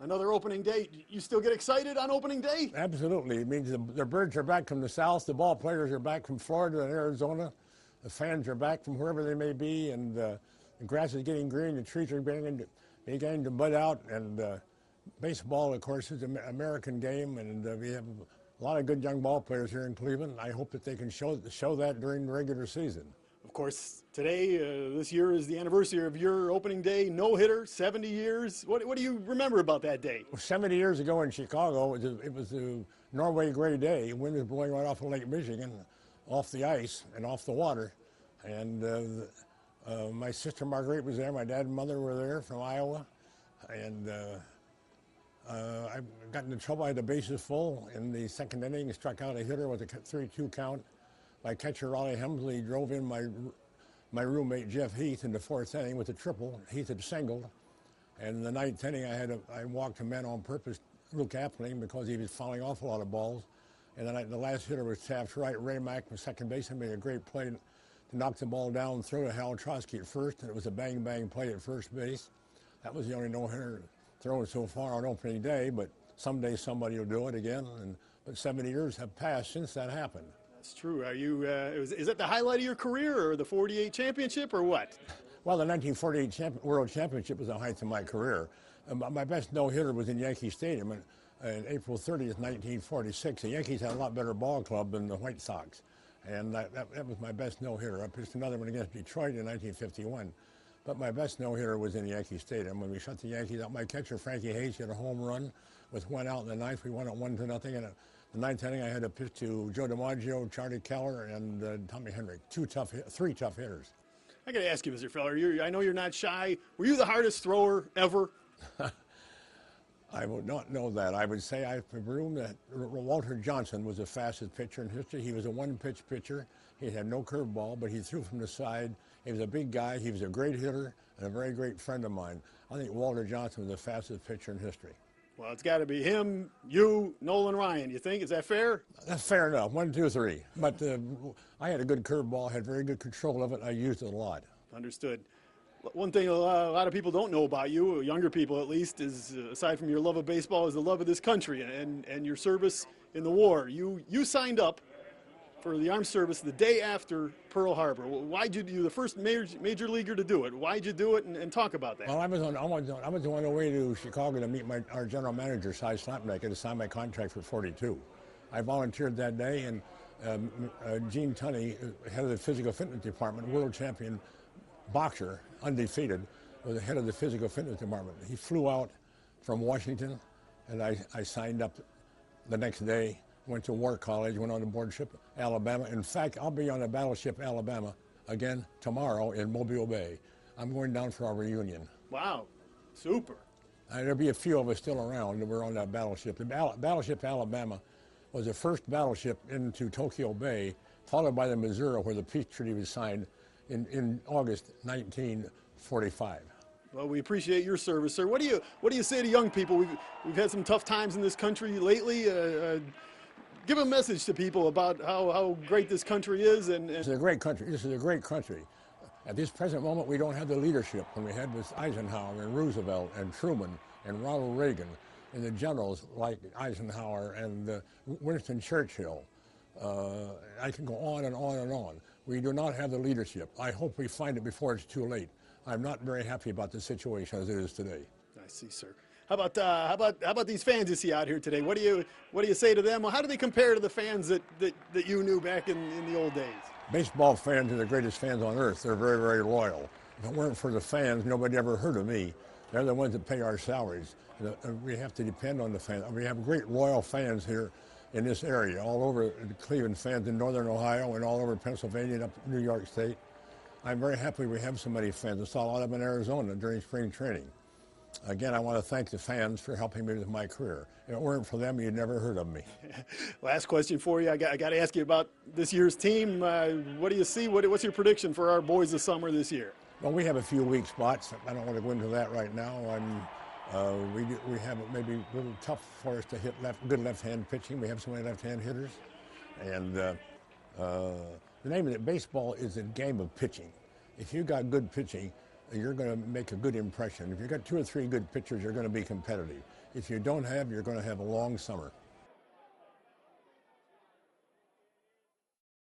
Another opening day. You still get excited on opening day? Absolutely. It means the birds are back from the south, the ball players are back from Florida and Arizona, the fans are back from wherever they may be, and the grass is getting green, the trees are beginning to bud out, and baseball, of course, is an American game, and we have a lot of good young ball players here in Cleveland. I hope that they can show that during the regular season. Of course, today, this year is the anniversary of your opening day no-hitter, 70 years. What do you remember about that day? 70 years ago in Chicago, it was a Norway Gray Day. Wind was blowing right off of Lake Michigan, off the ice and off the water. And my sister Marguerite was there. My dad and mother were there from Iowa. And I got into trouble. I had the bases full in the second inning, struck out a hitter with a 3-2 count. My catcher, Raleigh Hemsley, drove in my roommate, Jeff Heath, in the fourth inning with a triple. Heath had singled. And in the ninth inning, I walked a man on purpose, Luke Appling, because he was fouling off a lot of balls. And then the last hitter was Taft's right. Ray Mack from second base and made a great play to knock the ball down and throw to Hal Trotsky at first. And it was a bang-bang play at first base. That was the only no-hitter thrown so far on opening day, but someday somebody will do it again. But 70 years have passed since that happened. That's true. Are you? Is that the highlight of your career, or the '48 championship, or what? Well, the 1948 World Championship was the height of my career. My best no-hitter was in Yankee Stadium on April 30th, 1946. The Yankees had a lot better ball club than the White Sox, and that was my best no-hitter. I pitched another one against Detroit in 1951. But my best no-hitter was in Yankee Stadium when we shut the Yankees out. My catcher, Frankie Hayes, hit a home run with one out in the ninth. We won it 1-0. And the ninth inning, I had to pitch to Joe DiMaggio, Charlie Keller, and Tommy Henrich. Three tough hitters. I got to ask you, Mr. Feller, I know you're not shy. Were you the hardest thrower ever? I would not know that. I would say I presume that Walter Johnson was the fastest pitcher in history. He was a one-pitch pitcher. He had no curveball, but he threw from the side. He was a big guy. He was a great hitter and a very great friend of mine. I think Walter Johnson was the fastest pitcher in history. Well, it's got to be him, you, Nolan Ryan. You think? Is that fair? That's fair enough. 1, 2, 3. But I had a good curveball, had very good control of it. I used it a lot. Understood. One thing a lot of people don't know about you, younger people at least, is aside from your love of baseball, is the love of this country and your service in the war. You signed up for the armed service the day after Pearl Harbor. Why'd you do the first major leaguer to do it? Why'd you do it, and talk about that? Well, I was on the way to Chicago to meet our general manager, Cy Slapneck, to sign my contract for 42. I volunteered that day, and Gene Tunney, head of the physical fitness department, world champion boxer, undefeated, was the head of the physical fitness department. He flew out from Washington, and I signed up the next day. Went to War College, went on the board ship Alabama. In fact, I'll be on the battleship Alabama again tomorrow in Mobile Bay. I'm going down for our reunion. Wow, super. There'll be a few of us still around that were on that battleship. The battleship Alabama was the first battleship into Tokyo Bay, followed by the Missouri, where the peace treaty was signed in August 1945. Well, we appreciate your service, sir. What do you say to young people? We've had some tough times in this country lately. Give a message to people about how great this country is. This is a great country. This is a great country. At this present moment, we don't have the leadership when we had with Eisenhower and Roosevelt and Truman and Ronald Reagan and the generals like Eisenhower and Winston Churchill. I can go on and on and on. We do not have the leadership. I hope we find it before it's too late. I'm not very happy about the situation as it is today. I see, sir. How about these fans you see out here today? What do you say to them? Well, how do they compare to the fans that you knew back in the old days? Baseball fans are the greatest fans on earth. They're very, very loyal. If it weren't for the fans, nobody ever heard of me. They're the ones that pay our salaries. We have to depend on the fans. We have great loyal fans here in this area, all over the Cleveland fans in northern Ohio and all over Pennsylvania and up New York State. I'm very happy we have so many fans. I saw a lot of them in Arizona during spring training. Again, I want to thank the fans for helping me with my career. If it weren't for them, you'd never heard of me. Last question for you. I got to ask you about this year's team. What do you see? What's your prediction for our boys this summer this year? Well, we have a few weak spots. I don't want to go into that right now. We have it maybe a little tough for us to hit good left-hand pitching. We have so many left-hand hitters. And the name of it, baseball is a game of pitching. If you got good pitching, you're going to make a good impression. If you've got 2 or 3 good pitchers, you're going to be competitive. If you don't have, you're going to have a long summer.